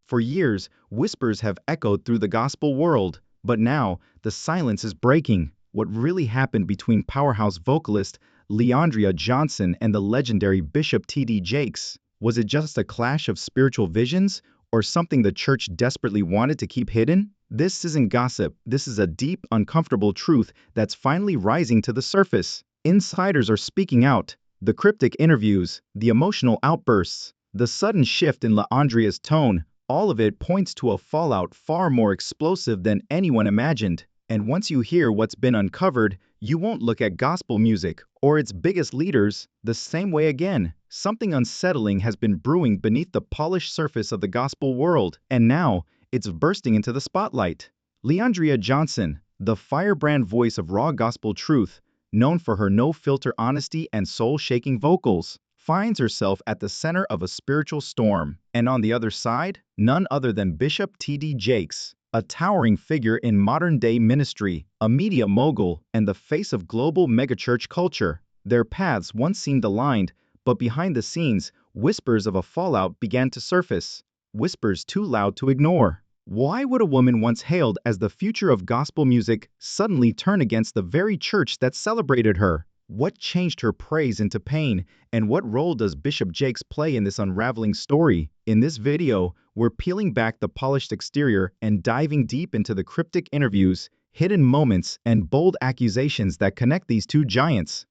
For years, whispers have echoed through the gospel world, but now, the silence is breaking. What really happened between powerhouse vocalist Leandria Johnson and the legendary Bishop T.D. Jakes? Was it just a clash of spiritual visions, or something the church desperately wanted to keep hidden? This isn't gossip, this is a deep, uncomfortable truth that's finally rising to the surface. Insiders are speaking out. The cryptic interviews, the emotional outbursts, the sudden shift in Leandria's tone, all of it points to a fallout far more explosive than anyone imagined. And once you hear what's been uncovered, you won't look at gospel music or its biggest leaders the same way again. Something unsettling has been brewing beneath the polished surface of the gospel world, and now it's bursting into the spotlight. Leandria Johnson, the firebrand voice of raw gospel truth, known for her no-filter honesty and soul-shaking vocals, finds herself at the center of a spiritual storm. And on the other side, none other than Bishop T.D. Jakes, a towering figure in modern-day ministry, a media mogul, and the face of global megachurch culture. Their paths once seemed aligned, but behind the scenes, whispers of a fallout began to surface. Whispers too loud to ignore. Why would a woman once hailed as the future of gospel music suddenly turn against the very church that celebrated her? What changed her praise into pain, and what role does Bishop Jakes play in this unraveling story? In this video, we're peeling back the polished exterior and diving deep into the cryptic interviews, hidden moments, and bold accusations that connect these two giants.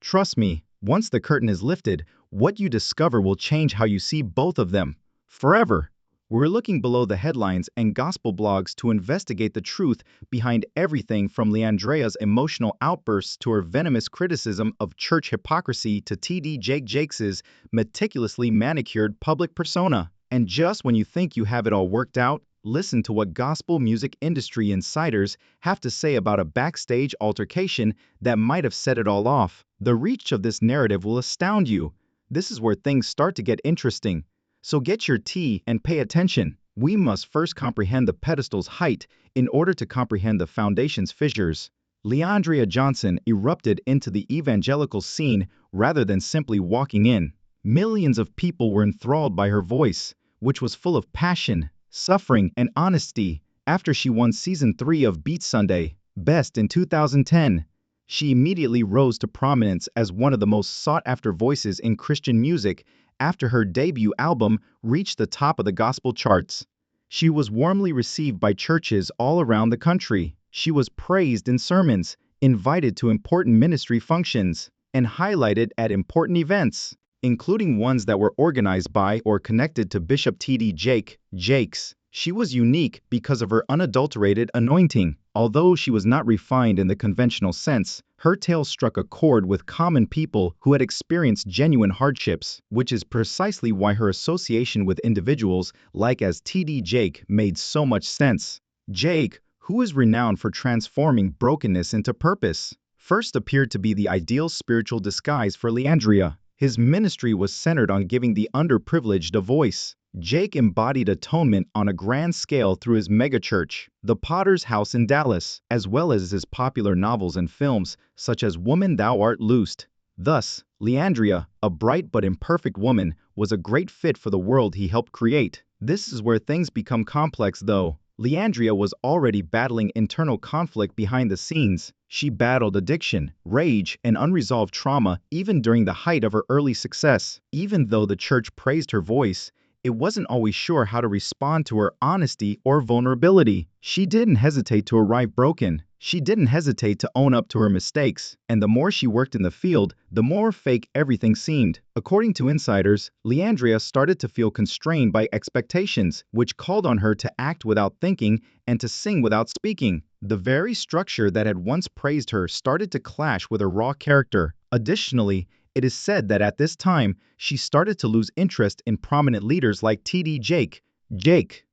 Trust me, once the curtain is lifted, what you discover will change how you see both of them forever. We're looking below the headlines and gospel blogs to investigate the truth behind everything from Leandria's emotional outbursts to her venomous criticism of church hypocrisy to T.D. Jakes' meticulously manicured public persona. And just when you think you have it all worked out, listen to what gospel music industry insiders have to say about a backstage altercation that might have set it all off. The reach of this narrative will astound you. This is where things start to get interesting. So get your tea and pay attention. We must first comprehend the pedestal's height in order to comprehend the foundation's fissures. Leandria Johnson erupted into the evangelical scene rather than simply walking in. Millions of people were enthralled by her voice, which was full of passion, suffering, and honesty. After she won Season 3 of Beat Sunday Best in 2010, she immediately rose to prominence as one of the most sought-after voices in Christian music after her debut album reached the top of the gospel charts. She was warmly received by churches all around the country. She was praised in sermons, invited to important ministry functions, and highlighted at important events, including ones that were organized by or connected to Bishop T.D. Jakes. She was unique because of her unadulterated anointing. Although she was not refined in the conventional sense, her tale struck a chord with common people who had experienced genuine hardships, which is precisely why her association with individuals like as T.D. Jakes made so much sense. Jakes, who is renowned for transforming brokenness into purpose, first appeared to be the ideal spiritual disguise for Leandria. His ministry was centered on giving the underprivileged a voice. Jakes embodied atonement on a grand scale through his megachurch, the Potter's House in Dallas, as well as his popular novels and films, such as Woman Thou Art Loosed. Thus, Leandria, a bright but imperfect woman, was a great fit for the world he helped create. This is where things become complex, though. Leandria was already battling internal conflict behind the scenes. She battled addiction, rage, and unresolved trauma even during the height of her early success. Even though the church praised her voice, it wasn't always sure how to respond to her honesty or vulnerability. She didn't hesitate to arrive broken. She didn't hesitate to own up to her mistakes. And the more she worked in the field, the more fake everything seemed. According to insiders, Leandria started to feel constrained by expectations, which called on her to act without thinking and to sing without speaking. The very structure that had once praised her started to clash with her raw character. Additionally, it is said that at this time, she started to lose interest in prominent leaders like T.D. Jakes.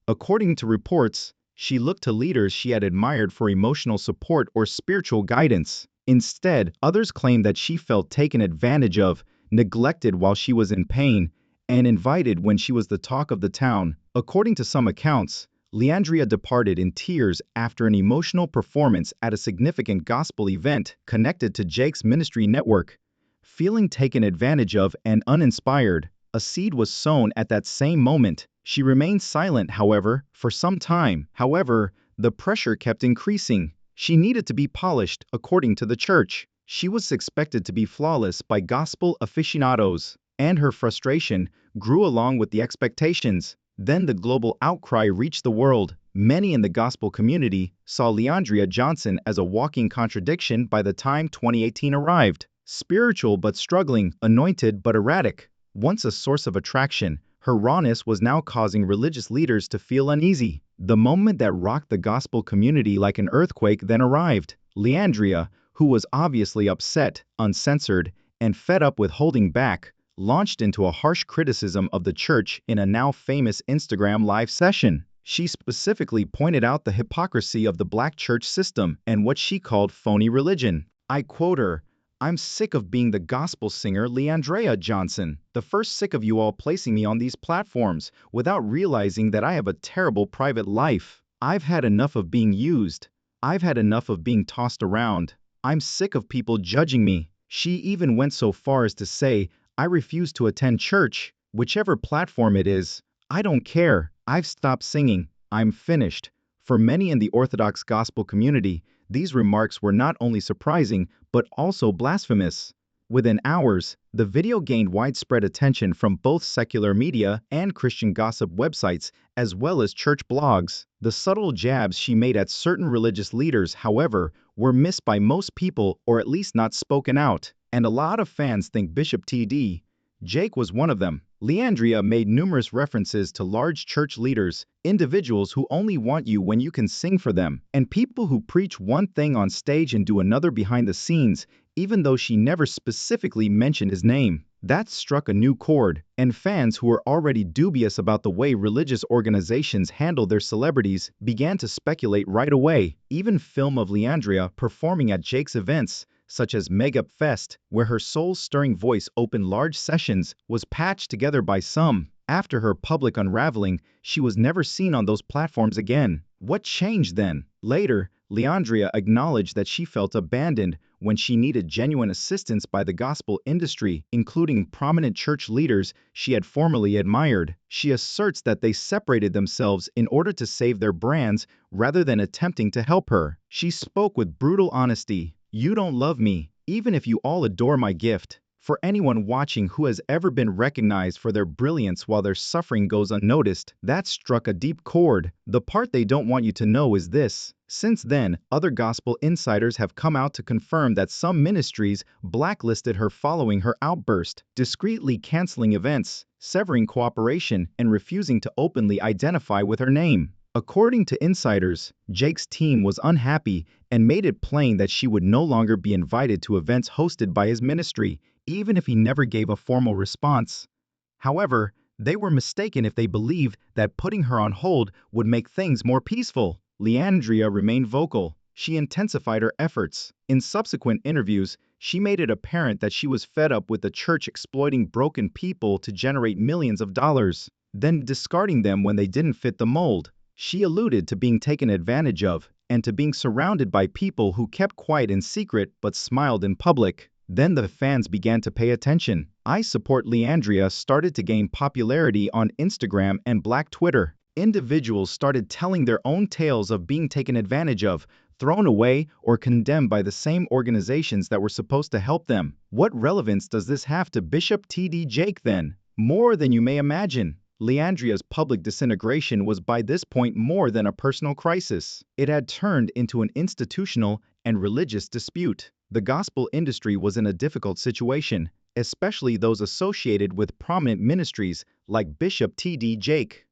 According to reports, she looked to leaders she had admired for emotional support or spiritual guidance. Instead, others claimed that she felt taken advantage of, neglected while she was in pain, and invited when she was the talk of the town. According to some accounts, Leandria departed in tears after an emotional performance at a significant gospel event connected to Jakes' ministry network. Feeling taken advantage of and uninspired, a seed was sown at that same moment. She remained silent, however, for some time. However, the pressure kept increasing. She needed to be polished, according to the church. She was expected to be flawless by gospel aficionados, and her frustration grew along with the expectations. Then the global outcry reached the world. Many in the gospel community saw Leandria Johnson as a walking contradiction by the time 2018 arrived. Spiritual but struggling, anointed but erratic. Once a source of attraction, her rawness was now causing religious leaders to feel uneasy. The moment that rocked the gospel community like an earthquake then arrived. Leandria, who was obviously upset, uncensored, and fed up with holding back, launched into a harsh criticism of the church in a now famous Instagram live session. She specifically pointed out the hypocrisy of the black church system and what she called phony religion. I quote her, "I'm sick of being the gospel singer Leandria Johnson. The first sick of you all placing me on these platforms without realizing that I have a terrible private life. I've had enough of being used. I've had enough of being tossed around. I'm sick of people judging me." She even went so far as to say, "I refuse to attend church, whichever platform it is. I don't care. I've stopped singing. I'm finished." For many in the Orthodox gospel community, these remarks were not only surprising, but also blasphemous. Within hours, the video gained widespread attention from both secular media and Christian gossip websites, as well as church blogs. The subtle jabs she made at certain religious leaders, however, were missed by most people, or at least not spoken out. And a lot of fans think Bishop T.D. Jake was one of them. Leandria made numerous references to large church leaders, individuals who only want you when you can sing for them, and people who preach one thing on stage and do another behind the scenes, even though she never specifically mentioned his name. That struck a new chord, and fans who were already dubious about the way religious organizations handle their celebrities began to speculate right away. Even film of Leandria performing at Jake's events, such as Mega Fest, where her soul-stirring voice opened large sessions, was patched together by some. After her public unraveling, she was never seen on those platforms again. What changed then? Later, Leandria acknowledged that she felt abandoned when she needed genuine assistance by the gospel industry, including prominent church leaders she had formerly admired. She asserts that they separated themselves in order to save their brands rather than attempting to help her. She spoke with brutal honesty. "You don't love me, even if you all adore my gift." For anyone watching who has ever been recognized for their brilliance while their suffering goes unnoticed, that struck a deep chord. The part they don't want you to know is this. Since then, other gospel insiders have come out to confirm that some ministries blacklisted her following her outburst, discreetly canceling events, severing cooperation, and refusing to openly identify with her name. According to insiders, Jake's team was unhappy and made it plain that she would no longer be invited to events hosted by his ministry, even if he never gave a formal response. However, they were mistaken if they believed that putting her on hold would make things more peaceful. Leandria remained vocal. She intensified her efforts. In subsequent interviews, she made it apparent that she was fed up with the church exploiting broken people to generate millions of dollars, then discarding them when they didn't fit the mold. She alluded to being taken advantage of and to being surrounded by people who kept quiet in secret but smiled in public. Then the fans began to pay attention. "I Support Leandria" started to gain popularity on Instagram and Black Twitter. Individuals started telling their own tales of being taken advantage of, thrown away, or condemned by the same organizations that were supposed to help them. What relevance does this have to Bishop T.D. Jake then? More than you may imagine. Leandria's public disintegration was by this point more than a personal crisis. It had turned into an institutional and religious dispute. The gospel industry was in a difficult situation, especially those associated with prominent ministries like Bishop T.D. Jake.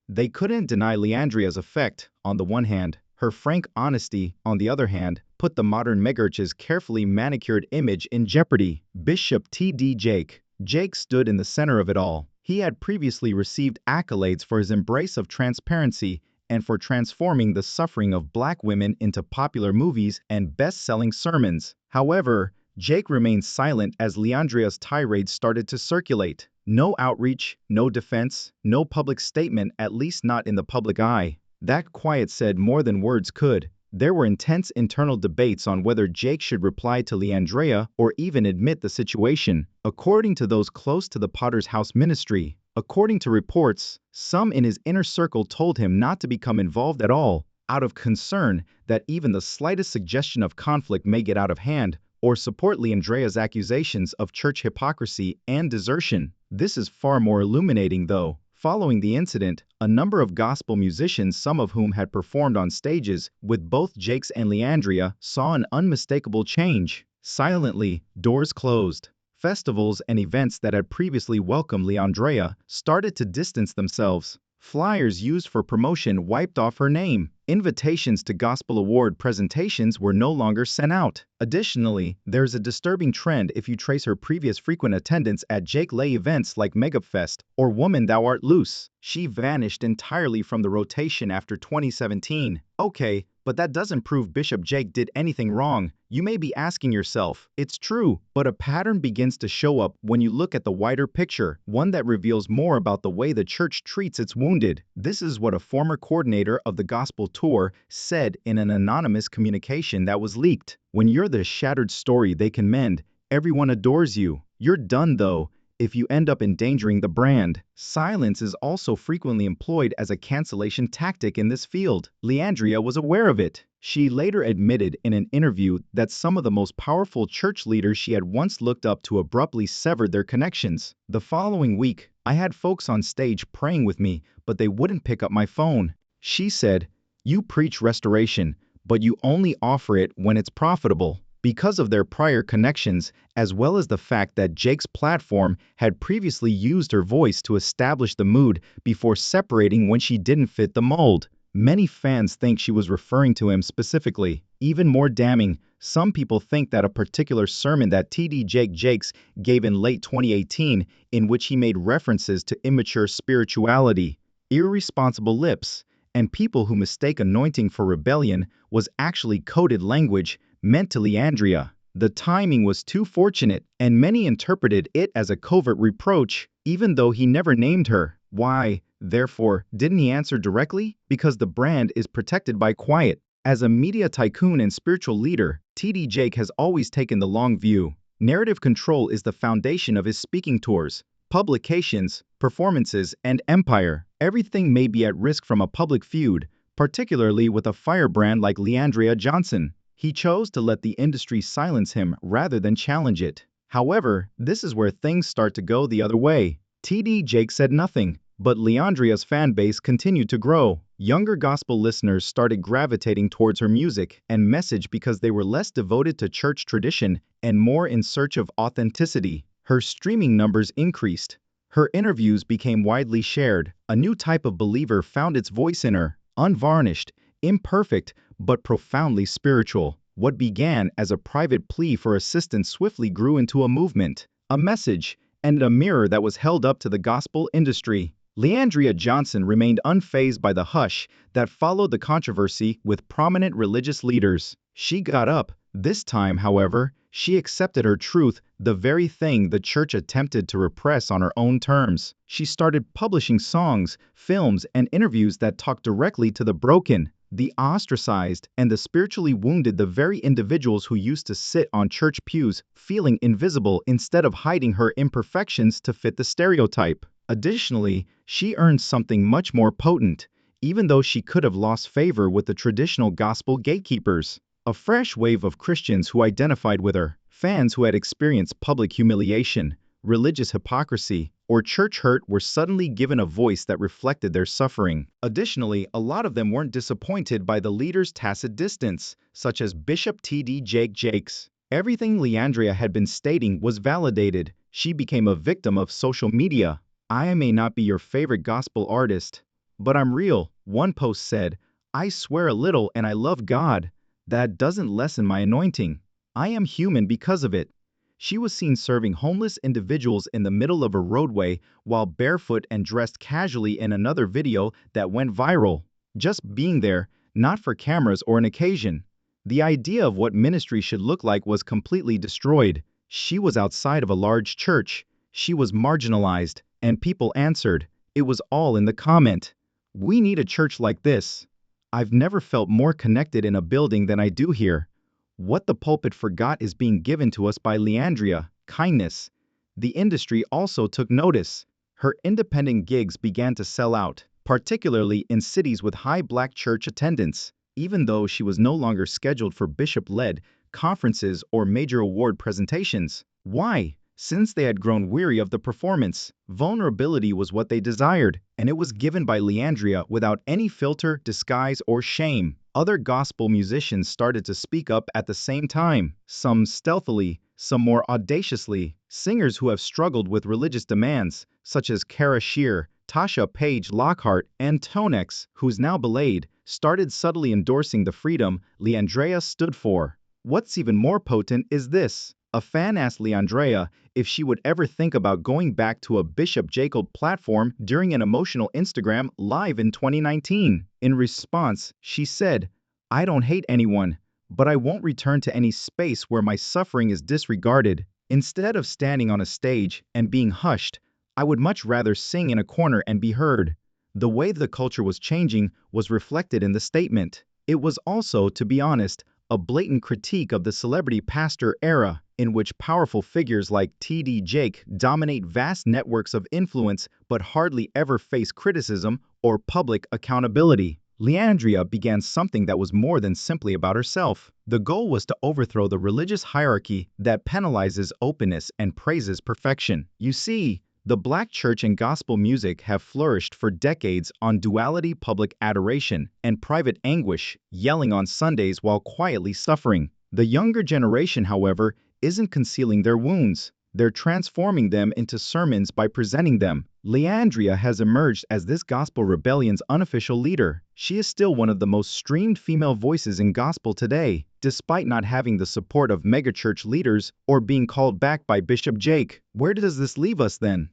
They couldn't deny Leandria's effect, on the one hand. Her frank honesty, on the other hand, put the modern megachurch's carefully manicured image in jeopardy. Bishop T.D. Jake stood in the center of it all. He had previously received accolades for his embrace of transparency and for transforming the suffering of black women into popular movies and best-selling sermons. However, Jake remained silent as Leandria's tirades started to circulate. No outreach, no defense, no public statement, at least not in the public eye. That quiet said more than words could. There were intense internal debates on whether Jake should reply to Leandria or even admit the situation. According to those close to the Potter's House ministry, According to reports, some in his inner circle told him not to become involved at all, out of concern that even the slightest suggestion of conflict may get out of hand, or support Leandria's accusations of church hypocrisy and desertion. This is far more illuminating, though. Following the incident, a number of gospel musicians, some of whom had performed on stages with both Jakes and Leandria, saw an unmistakable change. Silently, doors closed. Festivals and events that had previously welcomed Leandria started to distance themselves. Flyers used for promotion wiped off her name. Invitations to Gospel Award presentations were no longer sent out. Additionally, there's a disturbing trend if you trace her previous frequent attendance at Jake Lay events like Megafest or Woman Thou Art Loose. She vanished entirely from the rotation after 2017. Okay, but that doesn't prove Bishop Jake did anything wrong. You may be asking yourself, it's true, but a pattern begins to show up when you look at the wider picture, one that reveals more about the way the church treats its wounded. This is what a former coordinator of the gospel tour said in an anonymous communication that was leaked. When you're the shattered story they can mend, everyone adores you. You're done, though, if you end up endangering the brand. Silence is also frequently employed as a cancellation tactic in this field. Leandria was aware of it. She later admitted in an interview that some of the most powerful church leaders she had once looked up to abruptly severed their connections. The following week, I had folks on stage praying with me, but they wouldn't pick up my phone. She said, "You preach restoration, but you only offer it when it's profitable." Because of their prior connections, as well as the fact that Jake's platform had previously used her voice to establish the mood before separating when she didn't fit the mold. Many fans think she was referring to him specifically. Even more damning, some people think that a particular sermon that TD Jakes gave in late 2018, in which he made references to immature spirituality, irresponsible lips, and people who mistake anointing for rebellion, was actually coded language meant to Leandria. The timing was too fortunate, and many interpreted it as a covert reproach, even though he never named her. Why, therefore, didn't he answer directly? Because the brand is protected by quiet. As a media tycoon and spiritual leader, TD Jake has always taken the long view. Narrative control is the foundation of his speaking tours, publications, performances, and empire. Everything may be at risk from a public feud, particularly with a firebrand like Leandria Johnson. He chose to let the industry silence him rather than challenge it. However, this is where things start to go the other way. TD Jake said nothing, but Leandria's fan base continued to grow. Younger gospel listeners started gravitating towards her music and message because they were less devoted to church tradition and more in search of authenticity. Her streaming numbers increased. Her interviews became widely shared. A new type of believer found its voice in her, unvarnished, imperfect, but profoundly spiritual. What began as a private plea for assistance swiftly grew into a movement, a message, and a mirror that was held up to the gospel industry. Leandria Johnson remained unfazed by the hush that followed the controversy with prominent religious leaders. She got up. This time, however, she accepted her truth, the very thing the church attempted to repress on her own terms. She started publishing songs, films, and interviews that talked directly to the broken, the ostracized, and the spiritually wounded, the very individuals who used to sit on church pews, feeling invisible instead of hiding her imperfections to fit the stereotype. Additionally, she earned something much more potent, even though she could have lost favor with the traditional gospel gatekeepers. A fresh wave of Christians who identified with her, fans who had experienced public humiliation, religious hypocrisy, or church hurt were suddenly given a voice that reflected their suffering. Additionally, a lot of them weren't disappointed by the leader's tacit distance, such as Bishop T.D. Jakes. Everything Leandria had been stating was validated. She became a victim of social media. "I may not be your favorite gospel artist, but I'm real," one post said. "I swear a little and I love God. That doesn't lessen my anointing. I am human because of it." She was seen serving homeless individuals in the middle of a roadway while barefoot and dressed casually in another video that went viral. Just being there, not for cameras or an occasion. The idea of what ministry should look like was completely destroyed. She was outside of a large church. She was marginalized, and people answered. It was all in the comment. "We need a church like this. I've never felt more connected in a building than I do here." What the pulpit forgot is being given to us by Leandria, kindness. The industry also took notice. her independent gigs began to sell out, particularly in cities with high black church attendance, even though she was no longer scheduled for bishop-led conferences or major award presentations. Why? Since they had grown weary of the performance, vulnerability was what they desired, and it was given by Leandria without any filter, disguise, or shame. Other gospel musicians started to speak up at the same time, some stealthily, some more audaciously. Singers who have struggled with religious demands, such as Kara Shear, Tasha Page Lockhart, and Tonex, who's now belayed, started subtly endorsing the freedom Leandria stood for. What's even more potent is this. A fan asked Leandria if she would ever think about going back to a Bishop Jacob platform during an emotional Instagram live in 2019. In response, she said, "I don't hate anyone, but I won't return to any space where my suffering is disregarded. Instead of standing on a stage and being hushed, I would much rather sing in a corner and be heard." The way the culture was changing was reflected in the statement. It was also, to be honest, a blatant critique of the celebrity pastor era, in which powerful figures like T.D. Jake dominate vast networks of influence but hardly ever face criticism or public accountability. Leandria began something that was more than simply about herself. The goal was to overthrow the religious hierarchy that penalizes openness and praises perfection. You see, the black church and gospel music have flourished for decades on duality, public adoration, and private anguish, yelling on Sundays while quietly suffering. The younger generation, however, isn't concealing their wounds. They're transforming them into sermons by presenting them. Leandria has emerged as this gospel rebellion's unofficial leader. She is still one of the most streamed female voices in gospel today, despite not having the support of megachurch leaders or being called back by Bishop Jake. Where does this leave us then?